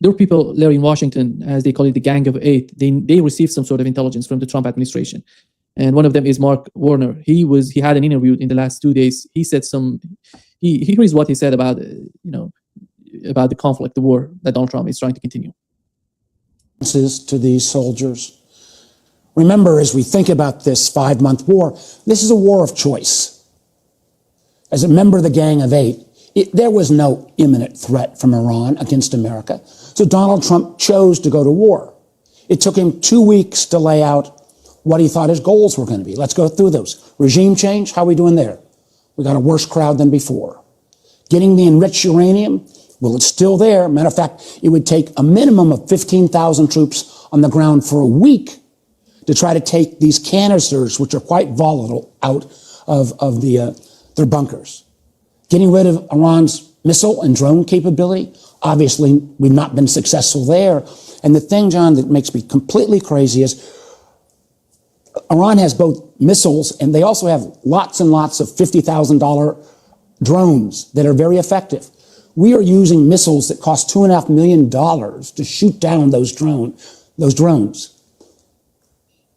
there were people, Larry, in Washington, as they call it, the Gang of Eight. They received some sort of intelligence from the Trump administration. And one of them is Mark Warner. He had an interview in the last 2 days. He said here's what he said about, about the conflict, the war that Donald Trump is trying to continue. To these soldiers. Remember, as we think about this 5-month war, this is a war of choice. As a member of the Gang of Eight, there was no imminent threat from Iran against America. So Donald Trump chose to go to war. It took him 2 weeks to lay out what he thought his goals were going to be. Let's go through those. Regime change, how are we doing there? We got a worse crowd than before. Getting the enriched uranium, well, it's still there. Matter of fact, it would take a minimum of 15,000 troops on the ground for a week to try to take these canisters, which are quite volatile, out of their bunkers. Getting rid of Iran's missile and drone capability. Obviously, we've not been successful there. And the thing, John, that makes me completely crazy is Iran has both missiles and they also have lots and lots of $50,000 drones that are very effective. We are using missiles that cost $2.5 million to shoot down those drones.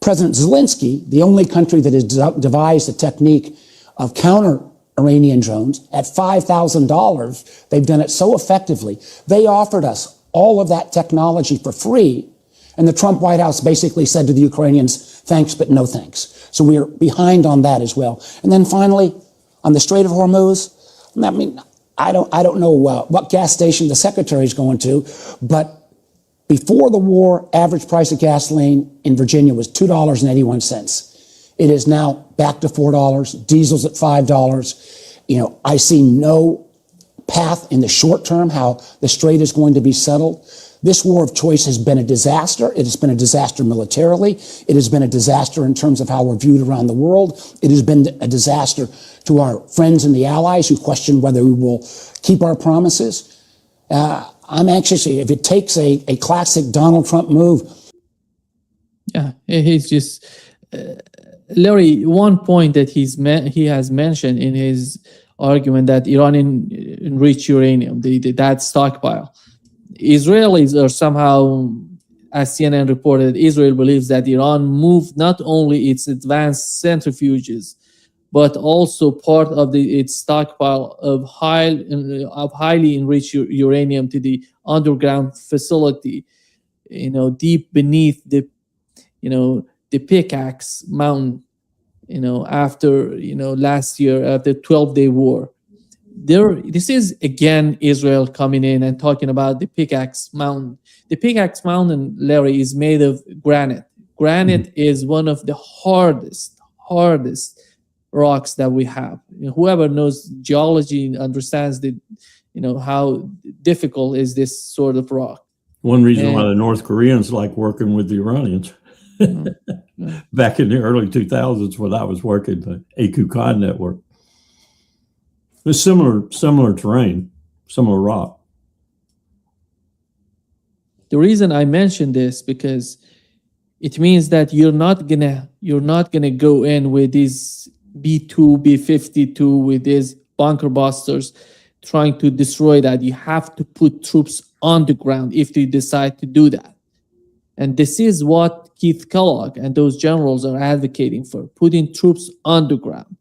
President Zelensky, the only country that has devised a technique of counter Iranian drones at $5,000, they've done it so effectively. They offered us all of that technology for free. And the Trump White House basically said to the Ukrainians, thanks, but no thanks. So we're behind on that as well. And then finally, on the Strait of Hormuz, I mean, I don't know what gas station the secretary is going to, but before the war, average price of gasoline in Virginia was $2.81. It is now back to $4. Diesel's at $5. I see no path in the short term how the strait is going to be settled. This war of choice has been a disaster. It has been a disaster militarily. It has been a disaster in terms of how we're viewed around the world. It has been a disaster to our friends and the allies who question whether we will keep our promises. I'm anxious, if it takes a classic Donald Trump move. Yeah, he's just... Larry, one point that he has mentioned in his argument that Iranian enriched uranium, that stockpile. Israelis are somehow, as CNN reported, Israel believes that Iran moved not only its advanced centrifuges, but also part of its stockpile of highly enriched uranium to the underground facility, deep beneath the Pickaxe Mountain, after, last year, after the 12-day war. This is, again, Israel coming in and talking about the Pickaxe Mountain. The Pickaxe Mountain, Larry, is made of granite. Granite is one of the hardest rocks that we have. Whoever knows geology understands how difficult is this sort of rock. One reason why the North Koreans like working with the Iranians. Back in the early 2000s when I was working the AQCON network. It's similar terrain, similar rock. The reason I mention this because it means that you're not gonna go in with these B-2, B-52 with these bunker busters trying to destroy that. You have to put troops on the ground if you decide to do that. And this is what Keith Kellogg and those generals are advocating for, putting troops on the ground.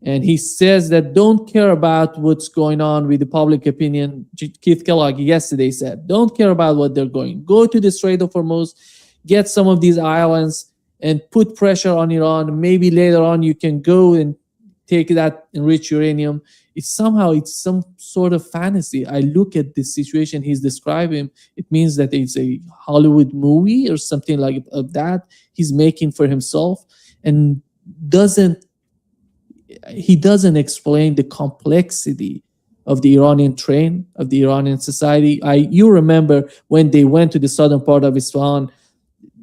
And he says that don't care about what's going on with the public opinion. Keith Kellogg yesterday said, don't care about what they're going. Go to the Strait of Hormuz, get some of these islands, and put pressure on Iran. Maybe later on you can go and take that enriched uranium. It's some sort of fantasy. I look at the situation he's describing. It means that it's a Hollywood movie or something like that he's making for himself, and he doesn't explain the complexity of the Iranian train, of the Iranian society. You remember when they went to the southern part of Isfahan,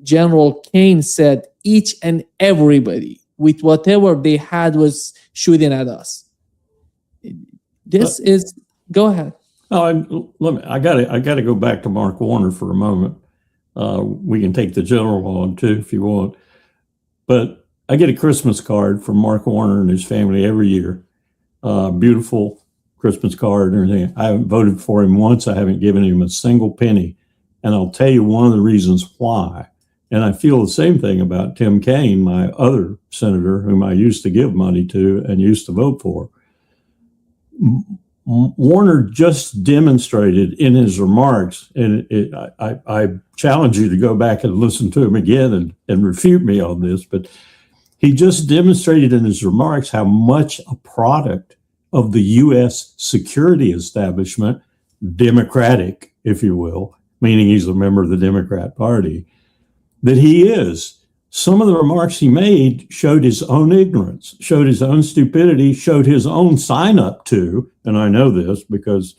General Kane said each and everybody with whatever they had was shooting at us. Go ahead. I got to go back to Mark Warner for a moment. We can take the general on too if you want, but I get a Christmas card from Mark Warner and his family every year. Beautiful Christmas card and everything. I haven't voted for him once. I haven't given him a single penny And I'll tell you one of the reasons why. And I feel the same thing about Tim Kaine, my other senator, whom I used to give money to and used to vote for. Warner just demonstrated in his remarks, and I challenge you to go back and listen to him again and refute me on this, but he just demonstrated in his remarks how much a product of the U.S. security establishment, Democratic, if you will, meaning he's a member of the Democrat Party, that he is. Some of the remarks he made showed his own ignorance, showed his own stupidity, showed his own sign up to, and I know this because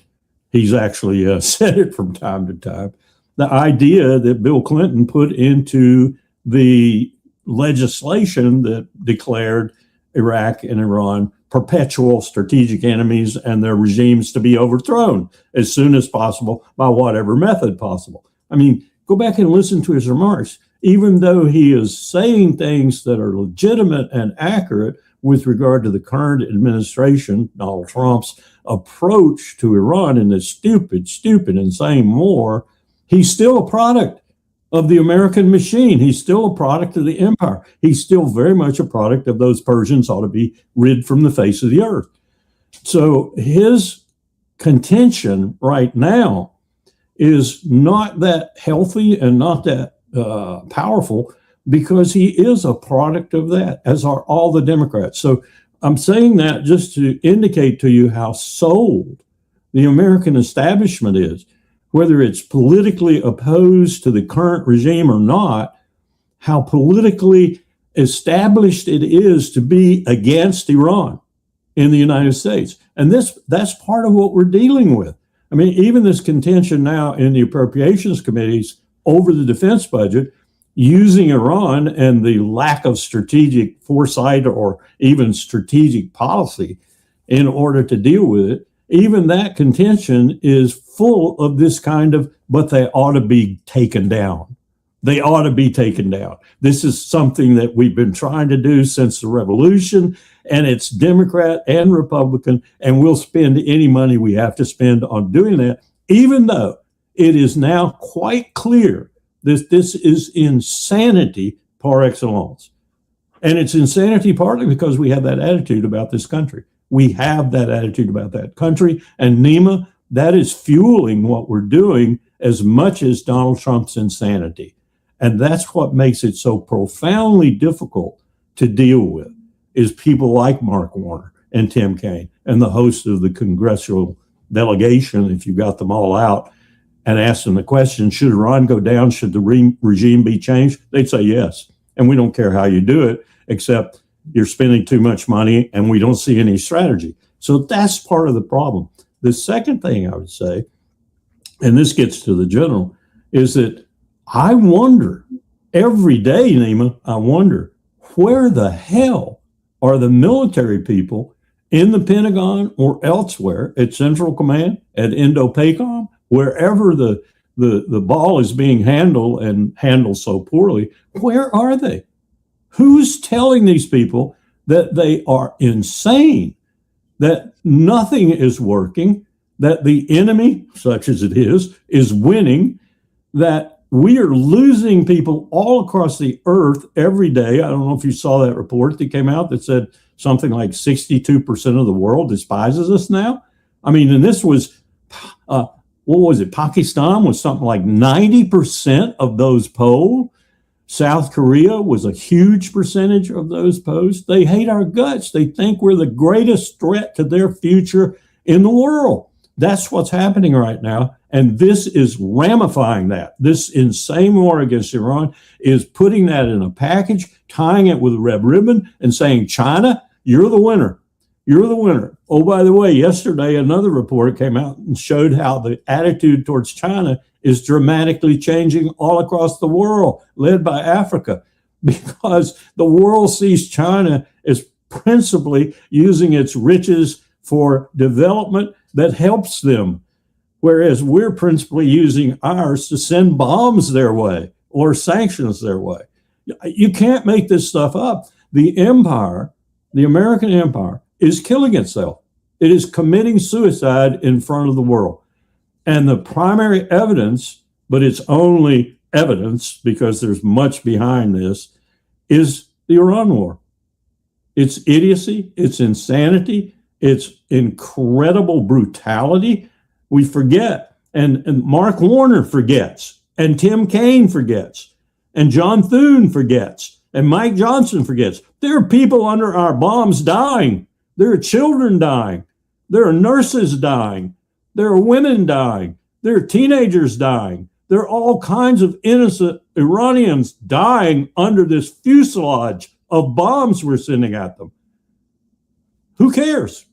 he's actually said it from time to time, the idea that Bill Clinton put into the legislation that declared Iraq and Iran perpetual strategic enemies and their regimes to be overthrown as soon as possible by whatever method possible. I mean, go back and listen to his remarks. Even though he is saying things that are legitimate and accurate with regard to the current administration, Donald Trump's approach to Iran in this stupid, insane war, he's still a product of the American machine. He's still a product of the empire. He's still very much a product of those Persians ought to be rid from the face of the earth. So his contention right now is not that healthy and not that powerful, because he is a product of that, as are all the Democrats. So I'm saying that just to indicate to you how sold the American establishment is, whether it's politically opposed to the current regime or not, how politically established it is to be against Iran in the United States. And that's part of what we're dealing with. I mean, even this contention now in the appropriations committees over the defense budget, using Iran and the lack of strategic foresight or even strategic policy in order to deal with it, even that contention is full of this kind of, but they ought to be taken down. They ought to be taken down. This is something that we've been trying to do since the revolution, and it's Democrat and Republican, and we'll spend any money we have to spend on doing that, even though it is now quite clear that this is insanity par excellence. And it's insanity partly because we have that attitude about this country. We have that attitude about that country. And Nima, that is fueling what we're doing as much as Donald Trump's insanity. And that's what makes it so profoundly difficult to deal with, is people like Mark Warner and Tim Kaine and the host of the congressional delegation, if you got them all out, and ask them the question, should Iran go down? Should the regime be changed? They'd say yes. And we don't care how you do it, except you're spending too much money and we don't see any strategy. So that's part of the problem. The second thing I would say, and this gets to the general, is that I wonder every day, Nima, I wonder where the hell are the military people in the Pentagon or elsewhere at Central Command, at Indo-PACOM, wherever the ball is being handled and handled so poorly, where are they? Who's telling these people that they are insane, that nothing is working, that the enemy, such as it is winning, that we are losing people all across the earth every day? I don't know if you saw that report that came out that said something like 62% of the world despises us now. I mean, and this was, what was it? Pakistan was something like 90% of those polled. South Korea was a huge percentage of those polled. They hate our guts. They think we're the greatest threat to their future in the world. That's what's happening right now. And this is ramifying that. This insane war against Iran is putting that in a package, tying it with a red ribbon and saying, China, you're the winner. You're the winner. Oh, by the way, yesterday, another report came out and showed how the attitude towards China is dramatically changing all across the world, led by Africa, because the world sees China as principally using its riches for development that helps them, whereas we're principally using ours to send bombs their way or sanctions their way. You can't make this stuff up. The empire, the American empire, is killing itself. It is committing suicide in front of the world. And the primary evidence but its only evidence, because there's much behind this, is the Iran war. It's idiocy, it's insanity, it's incredible brutality. We forget, and Mark Warner forgets, and Tim Kaine forgets, and John Thune forgets, and Mike Johnson forgets. There are people under our bombs dying. There are children dying. There are nurses dying. There are women dying. There are teenagers dying. There are all kinds of innocent Iranians dying under this fuselage of bombs we're sending at them. Who cares?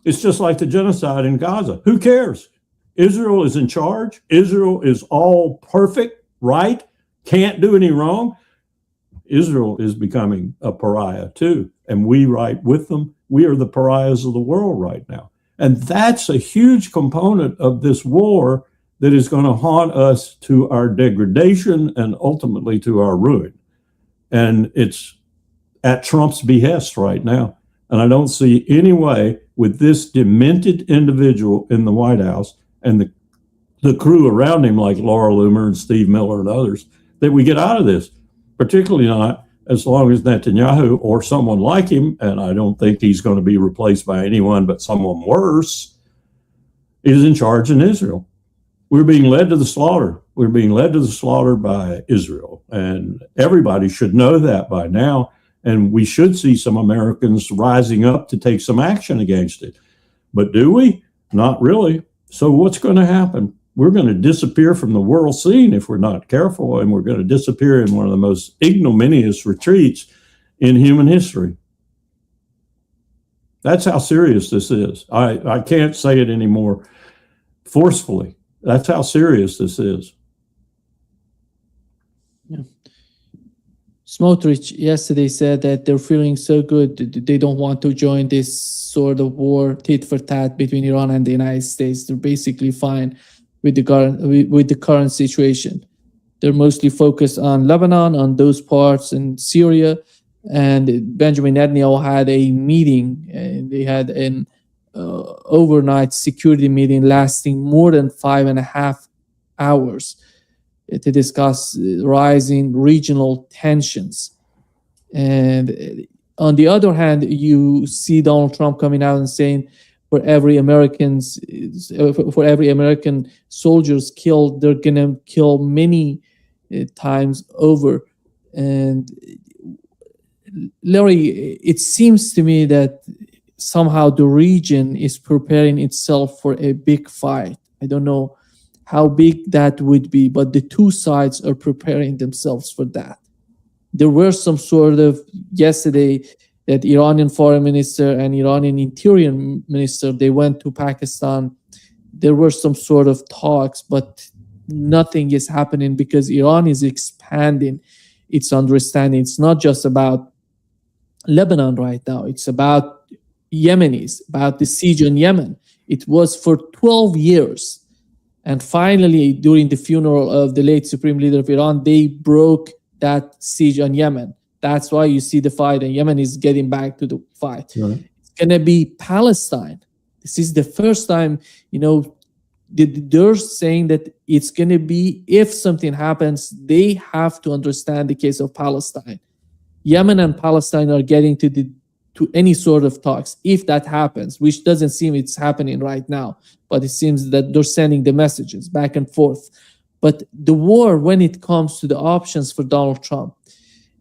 It's just like the genocide in Gaza. Who cares? Israel is in charge. Israel is all perfect, right? Can't do any wrong. Israel is becoming a pariah too, and we right with them. We are the pariahs of the world right now. And that's a huge component of this war that is going to haunt us to our degradation and ultimately to our ruin. And it's at Trump's behest right now. And I don't see any way with this demented individual in the White House and the crew around him, like Laura Loomer and Steve Miller and others, that we get out of this, particularly not as long as Netanyahu or someone like him, and I don't think he's going to be replaced by anyone but someone worse, is in charge in Israel. We're being led to the slaughter. We're being led to the slaughter by Israel. And everybody should know that by now. And we should see some Americans rising up to take some action against it. But do we? Not really. So what's going to happen? We're going to disappear from the world scene if we're not careful, and we're going to disappear in one of the most ignominious retreats in human history. That's how serious this is. I can't say it any more forcefully. That's how serious this is. Yeah. Smotrich yesterday said that they're feeling so good that they don't want to join this sort of war, tit for tat, between Iran and the United States. They're basically fine with the current situation. They're mostly focused on Lebanon, on those parts, in Syria. And Benjamin Netanyahu had a meeting, and they had an overnight security meeting lasting more than 5.5 hours to discuss rising regional tensions. And on the other hand, you see Donald Trump coming out and saying, for every American soldiers killed, they're gonna kill many times over. And Larry, it seems to me that somehow the region is preparing itself for a big fight. I don't know how big that would be, but the two sides are preparing themselves for that. There were some sort of yesterday that Iranian foreign minister and Iranian interior minister, they went to Pakistan. There were some sort of talks, but nothing is happening because Iran is expanding its understanding. It's not just about Lebanon right now. It's about Yemenis, about the siege on Yemen. It was for 12 years. And finally, during the funeral of the late Supreme Leader of Iran, they broke that siege on Yemen. That's why you see the fight, and Yemen is getting back to the fight. Right. It's going to be Palestine. This is the first time, they're saying that it's going to be, if something happens, they have to understand the case of Palestine. Yemen and Palestine are getting to any sort of talks, if that happens, which doesn't seem it's happening right now, but it seems that they're sending the messages back and forth. But the war, when it comes to the options for Donald Trump,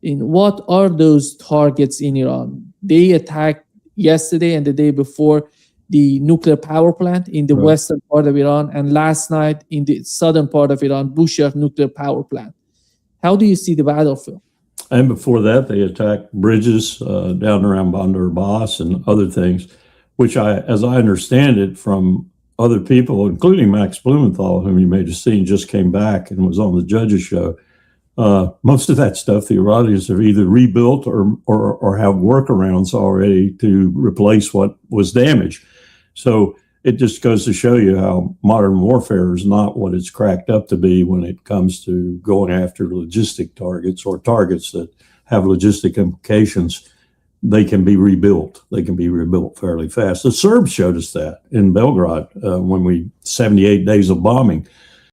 what are those targets in Iran? They attacked yesterday and the day before the nuclear power plant in the western part of Iran, and last night in the southern part of Iran, Bushehr nuclear power plant. How do you see the battlefield? And before that, they attacked bridges down around Bandar Abbas and other things, which as I understand it from other people, including Max Blumenthal, whom you may have seen, just came back and was on the Judges show. Most of that stuff, the Iranians have either rebuilt or have workarounds already to replace what was damaged. So it just goes to show you how modern warfare is not what it's cracked up to be when it comes to going after logistic targets or targets that have logistic implications. They can be rebuilt. They can be rebuilt fairly fast. The Serbs showed us that in Belgrade when 78 days of bombing.